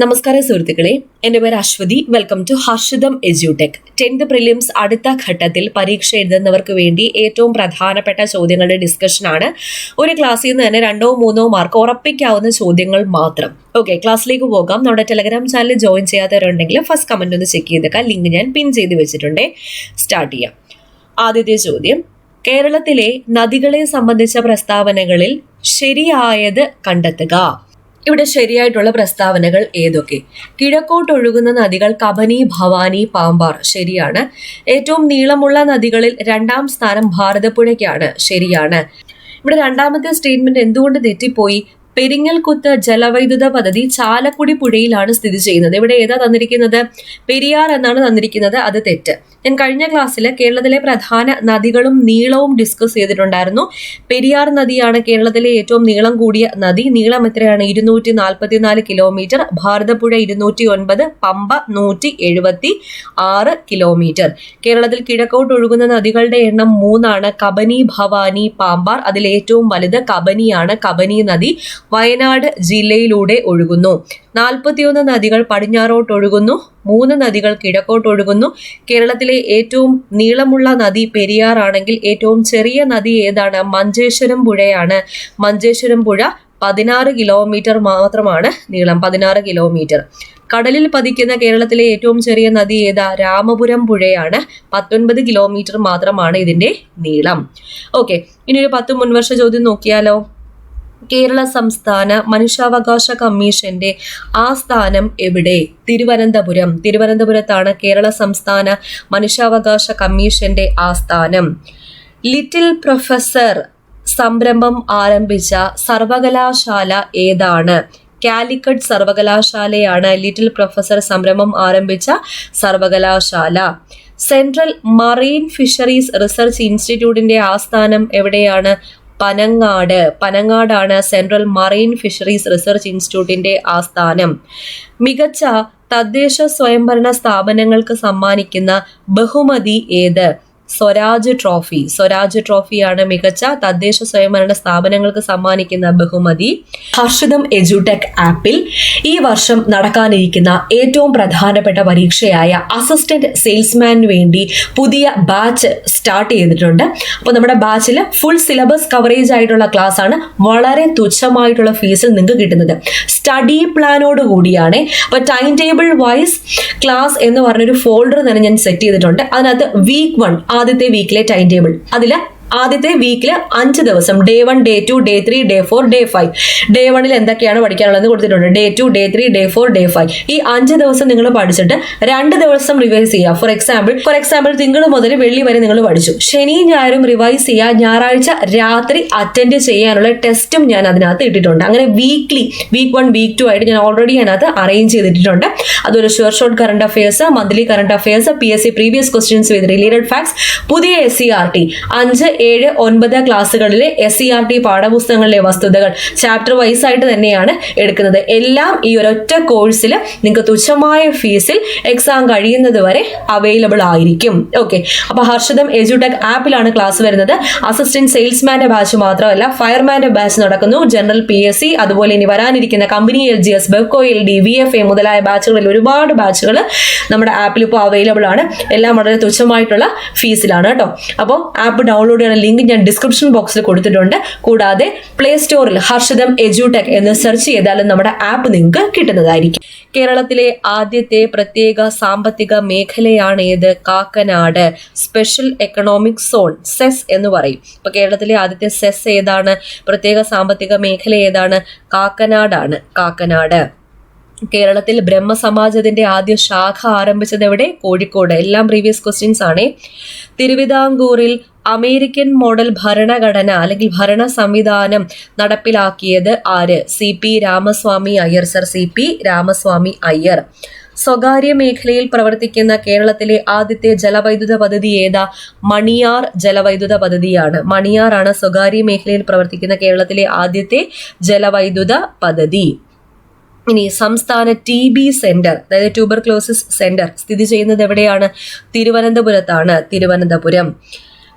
നമസ്കാരം സുഹൃത്തുക്കളെ, എൻ്റെ പേര് അശ്വതി. വെൽക്കം ടു ഹർഷിതം എജ്യൂടെക്. 10th പ്രിലിംസ് അടുത്ത ഘട്ടത്തിൽ പരീക്ഷ എഴുതുന്നവർക്ക് വേണ്ടി ഏറ്റവും പ്രധാനപ്പെട്ട ചോദ്യങ്ങളുടെ ഡിസ്കഷനാണ്. ഒരു ക്ലാസ്സിൽ നിന്ന് തന്നെ 2-3 മാർക്ക് ഉറപ്പിക്കാവുന്ന ചോദ്യങ്ങൾ മാത്രം. ഓക്കെ, ക്ലാസ്സിലേക്ക് പോകാം. നമ്മുടെ ടെലഗ്രാം ചാനൽ ജോയിൻ ചെയ്യാത്തവരുണ്ടെങ്കിൽ ഫസ്റ്റ് കമന്റ് ഒന്ന് ചെക്ക് ചെയ്തേക്കാം. ലിങ്ക് ഞാൻ പിൻ ചെയ്ത് വെച്ചിട്ടുണ്ട്. സ്റ്റാർട്ട് ചെയ്യാം. ആദ്യത്തെ ചോദ്യം: കേരളത്തിലെ നദികളെ സംബന്ധിച്ച പ്രസ്താവനകളിൽ ശരിയായത് കണ്ടെത്തുക. ഇവിടെ ശരിയായിട്ടുള്ള പ്രസ്താവനകൾ ഏതൊക്കെ? കിഴക്കോട്ടൊഴുകുന്ന നദികൾ കബനി, ഭവാനി, പാമ്പാർ. ശരിയാണ്. ഏറ്റവും നീളമുള്ള നദികളിൽ 2ാം സ്ഥാനം ഭാരതപ്പുഴയ്ക്കാണ്. ശരിയാണ്. ഇവിടെ രണ്ടാമത്തെ സ്റ്റേറ്റ്മെന്റ് എന്തുകൊണ്ട് തെറ്റിപ്പോയി? പെരിങ്ങൽകുത്ത് ജലവൈദ്യുത പദ്ധതി ചാലക്കുടി പുഴയിലാണ് സ്ഥിതി ചെയ്യുന്നത്. ഇവിടെ ഏതാ തന്നിരിക്കുന്നത്? പെരിയാർ എന്നാണ് തന്നിരിക്കുന്നത്. അത് തെറ്റ്. ഞാൻ കഴിഞ്ഞ ക്ലാസ്സിൽ കേരളത്തിലെ പ്രധാന നദികളും നീളവും ഡിസ്കസ് ചെയ്തിട്ടുണ്ടായിരുന്നു. പെരിയാർ നദിയാണ് കേരളത്തിലെ ഏറ്റവും നീളം കൂടിയ നദി. നീളം എത്രയാണ്? 244 കിലോമീറ്റർ. ഭാരതപ്പുഴ 209, പമ്പ 176 കിലോമീറ്റർ. കേരളത്തിൽ കിഴക്കോട്ട് ഒഴുകുന്ന നദികളുടെ എണ്ണം 3 കബനി, ഭവാനി, പാമ്പാർ. അതിൽ ഏറ്റവും വലുത് കബനിയാണ്. കബനി നദി വയനാട് ജില്ലയിലൂടെ ഒഴുകുന്നു. 41 നദികൾ പടിഞ്ഞാറോട്ട് ഒഴുകുന്നു. 3 നദികൾ കിഴക്കോട്ട് ഒഴുകുന്നു. കേരളത്തിലെ ഏറ്റവും നീളമുള്ള നദി പെരിയാർ ആണെങ്കിൽ ഏറ്റവും ചെറിയ നദി ഏതാണ്? മഞ്ചേശ്വരം പുഴയാണ്. മഞ്ചേശ്വരം പുഴ 16 കിലോമീറ്റർ മാത്രമാണ് നീളം. 16 കിലോമീറ്റർ. കടലിൽ പതിക്കുന്ന കേരളത്തിലെ ഏറ്റവും ചെറിയ നദി ഏതാ? രാമപുരം പുഴയാണ്. 19 കിലോമീറ്റർ മാത്രമാണ് ഇതിന്റെ നീളം. ഓക്കെ, ഇനി ഒരു 10 മുൻവർഷ ചോദ്യം നോക്കിയാലോ. കേരള സംസ്ഥാന മനുഷ്യാവകാശ കമ്മീഷന്റെ ആസ്ഥാനം എവിടെ? തിരുവനന്തപുരം. തിരുവനന്തപുരത്താണ് കേരള സംസ്ഥാന മനുഷ്യാവകാശ കമ്മീഷന്റെ ആസ്ഥാനം. ലിറ്റിൽ പ്രൊഫസർ സംരംഭം ആരംഭിച്ച സർവകലാശാല ഏതാണ്? കാലിക്കറ്റ് സർവകലാശാലയാണ് ലിറ്റിൽ പ്രൊഫസർ സംരംഭം ആരംഭിച്ച സർവകലാശാല. സെൻട്രൽ മറൈൻ ഫിഷറീസ് റിസർച്ച് ഇൻസ്റ്റിറ്റ്യൂട്ടിന്റെ ആസ്ഥാനം എവിടെയാണ്? പനങ്ങാട്. പനങ്ങാടാണ് സെൻട്രൽ മറൈൻ ഫിഷറീസ് റിസർച്ച് ഇൻസ്റ്റിറ്റ്യൂട്ടിന്റെ ആസ്ഥാനം. മികച്ച തദ്ദേശ സ്വയംഭരണ സ്ഥാപനങ്ങൾക്ക് സമ്മാനിക്കുന്ന ബഹുമതി ഏത്? സ്വരാജ് ട്രോഫി. സ്വരാജ് ട്രോഫിയാണ് മികച്ച തദ്ദേശ സ്വയംഭരണ സ്ഥാപനങ്ങൾക്ക് സമ്മാനിക്കുന്ന ബഹുമതി. ഹർഷിതം എജ്യൂടെക് ആപ്പിൽ ഈ വർഷം നടക്കാനിരിക്കുന്ന ഏറ്റവും പ്രധാനപ്പെട്ട പരീക്ഷയായ അസിസ്റ്റന്റ് സെയിൽസ്മാന് വേണ്ടി പുതിയ ബാച്ച് സ്റ്റാർട്ട് ചെയ്തിട്ടുണ്ട്. അപ്പോൾ നമ്മുടെ ബാച്ചിൽ ഫുൾ സിലബസ് കവറേജ് ആയിട്ടുള്ള ക്ലാസ് ആണ്. വളരെ തുച്ഛമായിട്ടുള്ള ഫീസിൽ നിങ്ങൾക്ക് കിട്ടുന്നത്. സ്റ്റഡി പ്ലാനോട് കൂടിയാണ്. അപ്പോൾ ടൈം ടേബിൾ വൈസ് ക്ലാസ് എന്ന് പറഞ്ഞൊരു ഫോൾഡർ തന്നെ ഞാൻ സെറ്റ് ചെയ്തിട്ടുണ്ട്. അതിനകത്ത് week 1 ആദ്യത്തെ വീക്കിലെ ടൈം ടേബിൾ, അതിൽ ആദ്യത്തെ വീക്കിൽ 5 ദിവസം, Day 1, Day 2, Day 3, Day 4, Day 5. Day 1 എന്തൊക്കെയാണ് പഠിക്കാനുള്ളത് കൊടുത്തിട്ടുണ്ട്. Day 2, Day 3, Day 4, Day 5. ഈ 5 ദിവസം നിങ്ങൾ പഠിച്ചിട്ട് 2 ദിവസം റിവൈസ് ചെയ്യുക. ഫോർ എക്സാമ്പിൾ തിങ്കൾ മുതൽ വെള്ളി വരെ നിങ്ങൾ പഠിച്ചു. ശനിയും ഞായറും റിവൈസ് ചെയ്യുക. ഞായറാഴ്ച രാത്രി അറ്റൻഡ് ചെയ്യാനുള്ള ടെസ്റ്റും ഞാൻ അതിനകത്ത് ഇട്ടിട്ടുണ്ട്. അങ്ങനെ വീക്ക് 1, വീക്ക് 2 ആയിട്ട് ഞാൻ ഓൾറെഡി അതിനകത്ത് അറേഞ്ച് ചെയ്തിട്ടുണ്ട്. അതൊരു short current affairs, monthly current affairs, PSC previous questions with related facts, പുതിയ SCERT 5, 7, 9 ക്ലാസ്സുകളിലെ SCERT പാഠപുസ്തകങ്ങളിലെ വസ്തുതകൾ ചാപ്റ്റർ വൈസ് ആയിട്ട് തന്നെയാണ് എടുക്കുന്നത്. എല്ലാം ഈ ഒരൊറ്റ കോഴ്സിൽ നിങ്ങൾക്ക് തുച്ഛമായ ഫീസിൽ എക്സാം കഴിയുന്നത് വരെ അവൈലബിൾ ആയിരിക്കും. ഓക്കെ, അപ്പോൾ ഹർഷിതം എജ്യൂടെക് ആപ്പിലാണ് ക്ലാസ് വരുന്നത്. അസിസ്റ്റന്റ് സെയിൽസ്മാന്റെ ബാച്ച് മാത്രമല്ല, ഫയർമാന്റെ ബാച്ച് നടക്കുന്നു. ജനറൽ PSC, അതുപോലെ ഇനി വരാനിരിക്കുന്ന company LGS, Bevco LD, VFA മുതലായ ബാച്ചുകളിൽ ഒരുപാട് ബാച്ചുകൾ നമ്മുടെ ആപ്പിൽ ഇപ്പോൾ അവൈലബിൾ ആണ്. എല്ലാം വളരെ തുച്ഛമായിട്ടുള്ള ഫീസിലാണ് കേട്ടോ. അപ്പോൾ ആപ്പ് ഡൗൺലോഡ് ചെയ്യുന്ന ലിങ്ക് ഞാൻ ഡിസ്ക്രിപ്ഷൻ ബോക്സിൽ കൊടുത്തിട്ടുണ്ട്. കൂടാതെ പ്ലേ സ്റ്റോറിൽ ഹർഷിതം എജ്യൂടെക് എന്ന് സെർച്ച് ചെയ്താലും നമ്മുടെ ആപ്പ് നിങ്ങൾക്ക് കിട്ടുന്നതായിരിക്കും. കേരളത്തിലെ ആദ്യത്തെ പ്രത്യേക സാമ്പത്തിക മേഖലയാണ് ഏത്? Kakkanad. Special economic zone, cess എന്ന് പറയും. ഇപ്പൊ കേരളത്തിലെ ആദ്യത്തെ സെസ് ഏതാണ്? പ്രത്യേക സാമ്പത്തിക മേഖല ഏതാണ്? കാക്കനാടാണ്. കാക്കനാട്. കേരളത്തിൽ ബ്രഹ്മസമാജത്തിന്റെ ആദ്യ ശാഖ ആരംഭിച്ചത് എവിടെ? കോഴിക്കോട്. എല്ലാം പ്രീവിയസ് ക്വസ്റ്റ്യൻസ് ആണ്. തിരുവിതാംകൂറിൽ അമേരിക്കൻ മോഡൽ ഭരണഘടന അല്ലെങ്കിൽ ഭരണ സംവിധാനം നടപ്പിലാക്കിയത് ആര്? CP Ramaswami Iyer. Sir CP Ramaswami Iyer. സ്വകാര്യ മേഖലയിൽ പ്രവർത്തിക്കുന്ന കേരളത്തിലെ ആദ്യത്തെ ജലവൈദ്യുത പദ്ധതി ഏതാ? മണിയാർ ജലവൈദ്യുത പദ്ധതിയാണ്. മണിയാറാണ് സ്വകാര്യ മേഖലയിൽ പ്രവർത്തിക്കുന്ന കേരളത്തിലെ ആദ്യത്തെ ജലവൈദ്യുത പദ്ധതി. ഇനി സംസ്ഥാന TB സെന്റർ, അതായത് ട്യൂബർക്ലോസിസ് സെന്റർ സ്ഥിതി ചെയ്യുന്നത് എവിടെയാണ്? തിരുവനന്തപുരത്താണ്. തിരുവനന്തപുരം.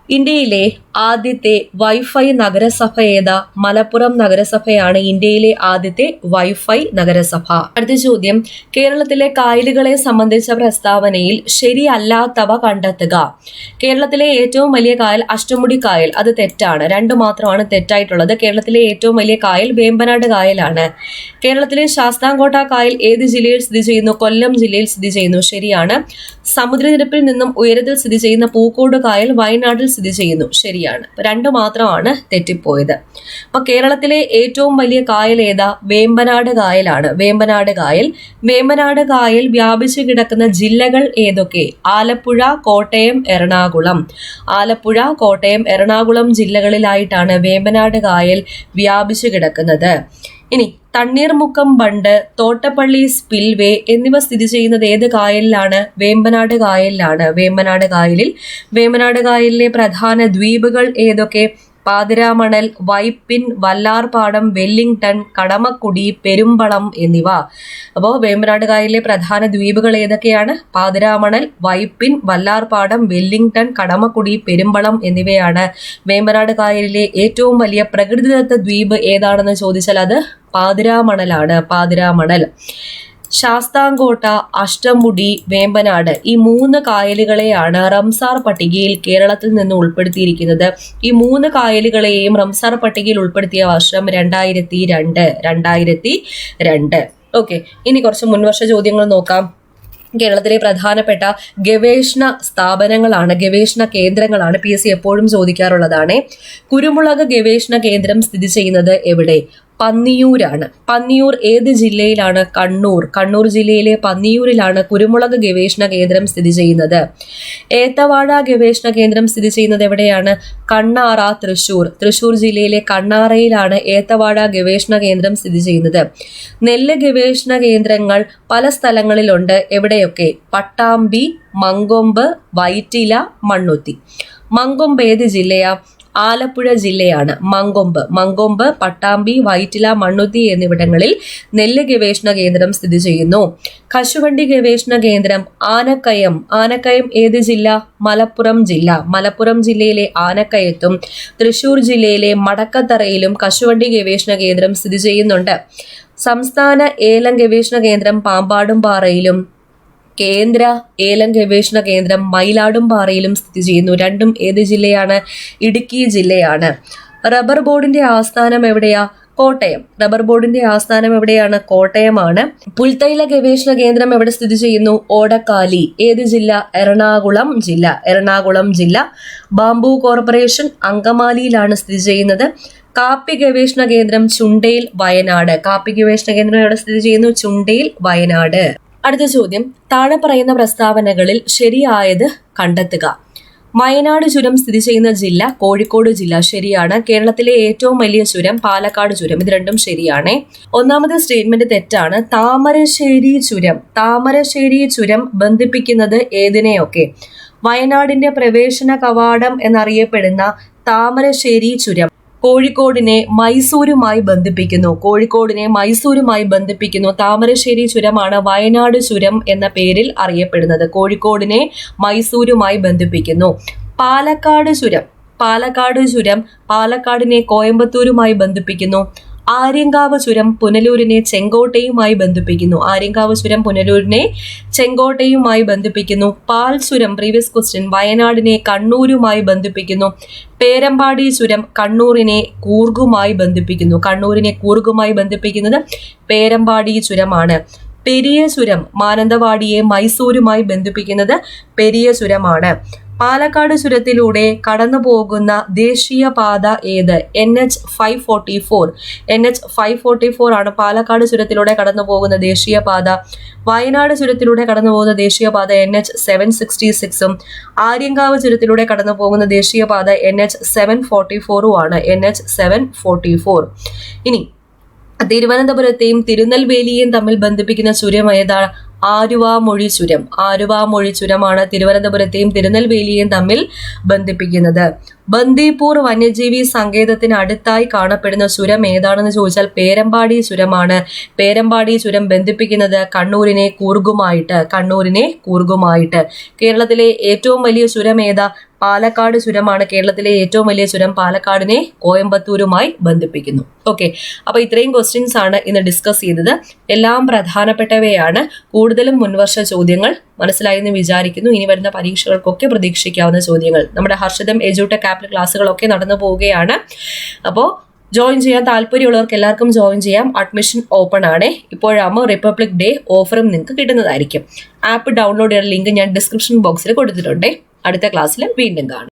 ഇന്ത്യയിലെ ആദ്യത്തെ വൈഫൈ നഗരസഭ ഏതാ? മലപ്പുറം നഗരസഭയാണ് ഇന്ത്യയിലെ ആദ്യത്തെ വൈഫൈ നഗരസഭ. അടുത്ത ചോദ്യം, കേരളത്തിലെ കായലുകളെ സംബന്ധിച്ച പ്രസ്താവനയിൽ ശരിയല്ലാത്തവ കണ്ടെത്തുക. കേരളത്തിലെ ഏറ്റവും വലിയ കായൽ അഷ്ടമുടി കായൽ, അത് തെറ്റാണ്. 2 മാത്രമാണ് തെറ്റായിട്ടുള്ളത്. കേരളത്തിലെ ഏറ്റവും വലിയ കായൽ വേമ്പനാട് കായലാണ്. കേരളത്തിലെ ശാസ്താംകോട്ട കായൽ ഏത് ജില്ലയിൽ സ്ഥിതി ചെയ്യുന്നു? കൊല്ലം ജില്ലയിൽ സ്ഥിതി ചെയ്യുന്നു. ശരിയാണ്. സമുദ്രനിരപ്പിൽ നിന്നും ഉയരത്തിൽ സ്ഥിതി ചെയ്യുന്ന പൂക്കോട് കായൽ വയനാട്ടിൽ സ്ഥിതി ചെയ്യുന്നു. ശരിയാണ്. 2 മാത്രമാണ് തെറ്റിപ്പോയത്. അപ്പൊ കേരളത്തിലെ ഏറ്റവും വലിയ കായൽ ഏതാ? വേമ്പനാട് കായലാണ്. വേമ്പനാട് കായൽ. വേമ്പനാട് കായൽ വ്യാപിച്ചു കിടക്കുന്ന ജില്ലകൾ ഏതൊക്കെ? ആലപ്പുഴ, കോട്ടയം, എറണാകുളം. ആലപ്പുഴ, കോട്ടയം, എറണാകുളം ജില്ലകളിലായിട്ടാണ് വേമ്പനാട് കായൽ വ്യാപിച്ചു കിടക്കുന്നത്. ഇനി തണ്ണീർമുക്കം ബണ്ട്, തോട്ടപ്പള്ളി സ്പിൽവേ എന്നിവ സ്ഥിതി ചെയ്യുന്നത് ഏത് കായലിലാണ്? വേമ്പനാട് കായലിലാണ്. വേമ്പനാട് കായലിൽ. വേമ്പനാട് കായലിലെ പ്രധാന ദ്വീപുകൾ ഏതൊക്കെ? പാതിരാമണൽ, വൈപ്പിൻ, വല്ലാർപാടം, വെല്ലിംഗ്ടൺ, കടമക്കുടി, പെരുമ്പളം എന്നിവ. അപ്പോൾ വേമ്പനാട് കായലിലെ പ്രധാന ദ്വീപുകൾ ഏതൊക്കെയാണ്? പാതിരാമണൽ, വൈപ്പിൻ, വല്ലാർപാടം, വെല്ലിംഗ്ടൺ, കടമക്കുടി, പെരുമ്പളം എന്നിവയാണ്. വേമ്പനാട് കായലിലെ ഏറ്റവും വലിയ പ്രകൃതിദത്ത ദ്വീപ് ഏതാണെന്ന് ചോദിച്ചാൽ അത് പാതിരാമണലാണ്. പാതിരാമണൽ. ശാസ്താംകോട്ട, അഷ്ടമുടി, വേമ്പനാട് ഈ 3 കായലുകളെയാണ് റംസാർ പട്ടികയിൽ കേരളത്തിൽ നിന്ന് ഉൾപ്പെടുത്തിയിരിക്കുന്നത്. ഈ 3 കായലുകളെയും റംസാർ പട്ടികയിൽ ഉൾപ്പെടുത്തിയ വർഷം 2002. ഓക്കെ, ഇനി കുറച്ച് മുൻവർഷ ചോദ്യങ്ങൾ നോക്കാം. കേരളത്തിലെ പ്രധാനപ്പെട്ട ഗവേഷണ സ്ഥാപനങ്ങളാണ്, ഗവേഷണ കേന്ദ്രങ്ങളാണ്. PSC എപ്പോഴും ചോദിക്കാറുള്ളതാണ്. കുരുമുളക് ഗവേഷണ കേന്ദ്രം സ്ഥിതി ചെയ്യുന്നത് എവിടെ? പന്നിയൂരാണ്. പന്നിയൂർ ഏത് ജില്ലയിലാണ്? കണ്ണൂർ. കണ്ണൂർ ജില്ലയിലെ പന്നിയൂരിലാണ് കുരുമുളക് ഗവേഷണ കേന്ദ്രം സ്ഥിതി ചെയ്യുന്നത്. ഏത്തവാഴ ഗവേഷണ കേന്ദ്രം സ്ഥിതി ചെയ്യുന്നത് എവിടെയാണ്? കണ്ണാറ, തൃശൂർ. തൃശൂർ ജില്ലയിലെ കണ്ണാറയിലാണ് ഏത്തവാഴ ഗവേഷണ കേന്ദ്രം സ്ഥിതി ചെയ്യുന്നത്. നെല്ല് ഗവേഷണ കേന്ദ്രങ്ങൾ പല സ്ഥലങ്ങളിലുണ്ട്. എവിടെയൊക്കെ? പട്ടാമ്പി, മങ്കൊമ്പ്, വൈറ്റില, മണ്ണുത്തി. മങ്കൊമ്പ് ഏത് ജില്ലയാ? ആലപ്പുഴ ജില്ലയാണ്. മങ്കൊമ്പ്, പട്ടാമ്പി, വൈറ്റില, മണ്ണുത്തി എന്നിവിടങ്ങളിൽ നെല്ല് ഗവേഷണ കേന്ദ്രം സ്ഥിതി ചെയ്യുന്നു. കശുവണ്ടി ഗവേഷണ കേന്ദ്രം ആനക്കയം. ആനക്കയം ഏത് ജില്ല? മലപ്പുറം ജില്ല. മലപ്പുറം ജില്ലയിലെ ആനക്കയത്തും തൃശൂർ ജില്ലയിലെ മടക്കത്തറയിലും കശുവണ്ടി ഗവേഷണ കേന്ദ്രം സ്ഥിതി ചെയ്യുന്നുണ്ട്. സംസ്ഥാന ഏലം ഗവേഷണ കേന്ദ്രം പാമ്പാടുംപാറയിലും കേന്ദ്ര ഏലം ഗവേഷണ കേന്ദ്രം മയിലാടുംപാറയിലും സ്ഥിതി ചെയ്യുന്നു. 2ഉം ഏത് ജില്ലയാണ്? ഇടുക്കി ജില്ലയാണ്. റബ്ബർ ബോർഡിന്റെ ആസ്ഥാനം എവിടെയാ? കോട്ടയം. റബ്ബർ ബോർഡിന്റെ ആസ്ഥാനം എവിടെയാണ്? കോട്ടയമാണ്. പുൽത്തൈല ഗവേഷണ കേന്ദ്രം എവിടെ സ്ഥിതി ചെയ്യുന്നു? ഓടക്കാലി. ഏത് ജില്ല? എറണാകുളം ജില്ല. എറണാകുളം ജില്ല. ബാംബു കോർപ്പറേഷൻ അങ്കമാലിയിലാണ് സ്ഥിതി ചെയ്യുന്നത്. കാപ്പി ഗവേഷണ കേന്ദ്രം ചുണ്ടേൽ, വയനാട്. കാപ്പി ഗവേഷണ കേന്ദ്രം എവിടെ സ്ഥിതി ചെയ്യുന്നു? ചുണ്ടേൽ, വയനാട്. അടുത്ത ചോദ്യം, താഴെ പറയുന്ന പ്രസ്താവനകളിൽ ശരിയായത് കണ്ടെത്തുക. വയനാട് ചുരം സ്ഥിതി ചെയ്യുന്ന ജില്ല കോഴിക്കോട് ജില്ല. ശരിയാണ്. കേരളത്തിലെ ഏറ്റവും വലിയ ചുരം പാലക്കാട് ചുരം. ഇത് 2ഉം ശരിയാണ്. ഒന്നാമത്തെ സ്റ്റേറ്റ്മെന്റ് തെറ്റാണ്. താമരശ്ശേരി ചുരം ബന്ധിപ്പിക്കുന്നത് ഏതിനെയൊക്കെ? വയനാടിന്റെ പ്രവേശന കവാടം എന്നറിയപ്പെടുന്ന താമരശ്ശേരി ചുരം കോഴിക്കോടിനെ മൈസൂരുമായി ബന്ധിപ്പിക്കുന്നു. താമരശ്ശേരി ചുരമാണ് വയനാട് ചുരം എന്ന പേരിൽ അറിയപ്പെടുന്നത്. കോഴിക്കോടിനെ മൈസൂരുമായി ബന്ധിപ്പിക്കുന്നു. പാലക്കാട് ചുരം പാലക്കാടിനെ കോയമ്പത്തൂരുമായി ബന്ധിപ്പിക്കുന്നു. ആര്യങ്കാവ് ചുരം പുനലൂരിനെ ചെങ്കോട്ടയുമായി ബന്ധിപ്പിക്കുന്നു. പാൽ ചുരം പ്രീവിയസ് ക്വസ്റ്റ്യൻ വയനാടിനെ കണ്ണൂരുമായി ബന്ധിപ്പിക്കുന്നു. പേരമ്പാടി ചുരം കണ്ണൂരിനെ കൂർഗുമായി ബന്ധിപ്പിക്കുന്നത് പേരമ്പാടി ചുരമാണ്. പെരിയ ചുരം മാനന്തവാടിയെ മൈസൂരുമായി ബന്ധിപ്പിക്കുന്നത് പെരിയ ചുരമാണ്. പാലക്കാട് ചുരത്തിലൂടെ കടന്നു പോകുന്ന ദേശീയപാത ഏത്? NH 544 ആണ് പാലക്കാട് ചുരത്തിലൂടെ കടന്നു പോകുന്ന ദേശീയപാത. വയനാട് ചുരത്തിലൂടെ കടന്നു പോകുന്ന ദേശീയപാത NH 766ഉം ആര്യങ്കാവ് ചുരത്തിലൂടെ കടന്നു പോകുന്ന ദേശീയപാത NH 744 ആണ്. NH 744. ഇനി തിരുവനന്തപുരത്തെയും തിരുനെൽവേലിയെയും തമ്മിൽ ബന്ധിപ്പിക്കുന്ന ചുരം ഏതാണ്? ആലുവാമൊഴി ചുരമാണ് തിരുവനന്തപുരത്തെയും തിരുനെൽവേലിയെയും തമ്മിൽ ബന്ധിപ്പിക്കുന്നത്. ബന്ദിപ്പൂർ വന്യജീവി സങ്കേതത്തിന് അടുത്തായി കാണപ്പെടുന്ന ചുരം ഏതാണെന്ന് ചോദിച്ചാൽ പേരമ്പാടി ചുരമാണ്. പേരമ്പാടി ചുരം ബന്ധിപ്പിക്കുന്നത് കണ്ണൂരിനെ കൂർഗുമായിട്ട്. കേരളത്തിലെ ഏറ്റവും വലിയ ചുരം ഏതാ? പാലക്കാട് ചുരമാണ് കേരളത്തിലെ ഏറ്റവും വലിയ ചുരം. പാലക്കാടിനെ കോയമ്പത്തൂരുമായി ബന്ധിപ്പിക്കുന്നു. ഓക്കെ, അപ്പൊ ഇത്രയും ക്വസ്റ്റ്യൻസ് ആണ് ഇന്ന് ഡിസ്കസ് ചെയ്തത്. എല്ലാം പ്രധാനപ്പെട്ടവയാണ്. കൂടുതലും മുൻവർഷ ചോദ്യങ്ങൾ മനസ്സിലായെന്ന് വിചാരിക്കുന്നു. ഇനി വരുന്ന പരീക്ഷകൾക്കൊക്കെ പ്രതീക്ഷിക്കാവുന്ന ചോദ്യങ്ങൾ. നമ്മുടെ ഹർഷിതം എജ്യൂടെക് ആപ്പിൽ ക്ലാസ്സുകളൊക്കെ നടന്നു പോവുകയാണ്. അപ്പോൾ ജോയിൻ ചെയ്യാൻ താല്പര്യമുള്ളവർക്ക് എല്ലാവർക്കും ജോയിൻ ചെയ്യാം. അഡ്മിഷൻ ഓപ്പൺ ആണ്. ഇപ്പോഴാകുമ്പോൾ റിപ്പബ്ലിക് ഡേ ഓഫറും നിങ്ങൾക്ക് കിട്ടുന്നതായിരിക്കും. ആപ്പ് ഡൗൺലോഡ് ചെയ്യാൻ ലിങ്ക് ഞാൻ ഡിസ്ക്രിപ്ഷൻ ബോക്സിൽ കൊടുത്തിട്ടുണ്ട്. അടുത്ത ക്ലാസ്സിൽ വീണ്ടും കാണാം.